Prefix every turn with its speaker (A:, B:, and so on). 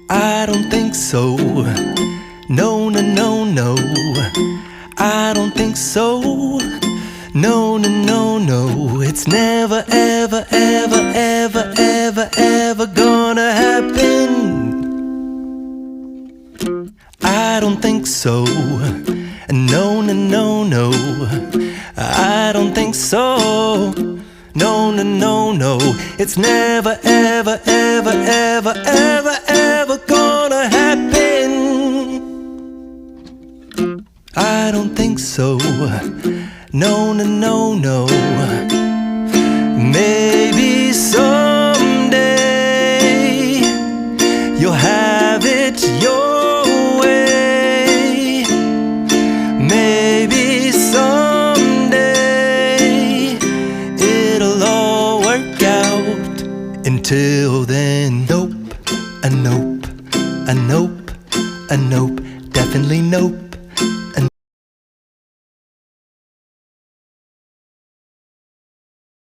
A: I don't think so. No, no, no, no. I don't think so. No, no, no, no. It's never, ever, ever, ever, ever, ever gonna happen. I don't think so. No, no, no, no. I don't think so. No, no, no, no. It's never, ever, ever, ever, ever, ever gonna happen. I don't think so. No, no, no, no. Maybe someday you'll have it your way. Maybe someday it'll all work out. Until then, nope, a nope, a nope, a nope, definitely nope.